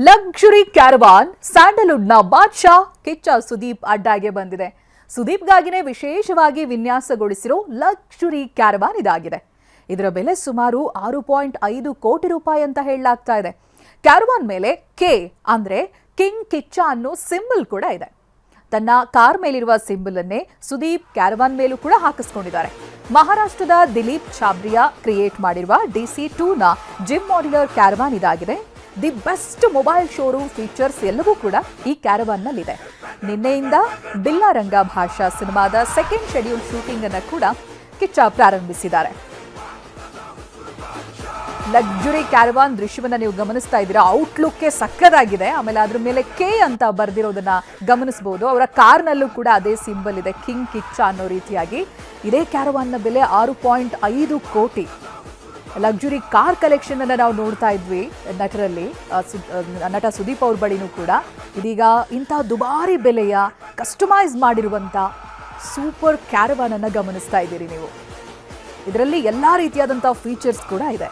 Luxury caravan ಸ್ಯಾಂಡಲ್ವುಡ್ನ ಬಾದ್ಶಾ Kichcha Sudeep ಅಡ್ಡಾಗೆ ಬಂದಿದೆ. ಸುದೀಪ್ಗಾಗಿನೇ ವಿಶೇಷವಾಗಿ ವಿನ್ಯಾಸಗೊಳಿಸಿರೋ luxury caravan ಇದಾಗಿದೆ. ಇದರ ಬೆಲೆ ಸುಮಾರು 6.5 ಕೋಟಿ ರೂಪಾಯಿ ಅಂತ ಹೇಳಲಾಗ್ತಾ ಇದೆ. ಕ್ಯಾರವಾನ್ ಮೇಲೆ ಕೆ ಅಂದ್ರೆ ಕಿಂಗ್ ಕಿಚ್ಚ ಅನ್ನೋ ಸಿಂಬಲ್ ಕೂಡ ಇದೆ. ತನ್ನ ಕಾರ್ ಮೇಲಿರುವ ಸಿಂಬಲ್ ಅನ್ನೇ ಸುದೀಪ್ ಕ್ಯಾರವಾನ್ ಮೇಲೂ ಕೂಡ ಹಾಕಿಸ್ಕೊಂಡಿದ್ದಾರೆ. ಮಹಾರಾಷ್ಟ್ರದ ದಿಲೀಪ್ ಛಾಬ್ರಿಯಾ ಕ್ರಿಯೇಟ್ ಮಾಡಿರುವ DC2ನ ಜಿಮ್ ಮಾಡ್ಯುಲರ್ ಕ್ಯಾರವಾನ್ ಇದಾಗಿದೆ. The best mobile showroom features ಎಲ್ಲವೂ ಕೂಡ ಈ ಕ್ಯಾರವಾನ್ನಲ್ಲಿದೆ. ನಿನ್ನೆಯಿಂದ ಬಿಲ್ಲಾರಂಗ ಭಾಷಾ ಸಿನಿಮಾದ ಸೆಕೆಂಡ್ ಶೆಡ್ಯೂಲ್ ಶೂಟಿಂಗ್ ಅನ್ನು ಕೂಡ ಕಿಚ್ಚ ಪ್ರಾರಂಭಿಸಿದ್ದಾರೆ. ಲಕ್ಸುರಿ ಕ್ಯಾರವಾನ್ ದೃಶ್ಯವನ್ನ ನೀವು ಗಮನಿಸ್ತಾ ಇದ್ದೀರಾ. ಔಟ್ಲುಕ್ಗೆ ಸಕ್ಕದಾಗಿದೆ. ಆಮೇಲೆ ಅದ್ರ ಮೇಲೆ ಕೆ ಅಂತ ಬರೆದಿರೋದನ್ನ ಗಮನಿಸಬಹುದು. ಅವರ ಕಾರ್ನಲ್ಲೂ ಕೂಡ ಅದೇ ಸಿಂಬಲ್ ಇದೆ, ಕಿಂಗ್ ಕಿಚ್ಚ ಅನ್ನೋ ರೀತಿಯಾಗಿ. ಇದೇ ಕ್ಯಾರವಾನ್ನ ಬೆಲೆ 6.5 ಕೋಟಿ. ಲಕ್ಸುರಿ ಕಾರ್ ಕಲೆಕ್ಷನ್ ಅನ್ನ ನಾವು ನೋಡ್ತಾ ಇದ್ವಿ ನಟರಲ್ಲಿ. ನಟ ಸುದೀಪ್ ಅವ್ರ ಬಳಿನೂ ಕೂಡ ಇದೀಗ ಇಂಥ ದುಬಾರಿ ಬೆಲೆಯ ಕಸ್ಟಮೈಸ್ ಮಾಡಿರುವಂಥ ಸೂಪರ್ ಕ್ಯಾರವಾನ್ ಅನ್ನ ಗಮನಿಸ್ತಾ ಇದ್ದೀರಿ ನೀವು. ಇದರಲ್ಲಿ ಎಲ್ಲಾ ರೀತಿಯಾದಂಥ ಫೀಚರ್ಸ್ ಕೂಡ ಇದೆ.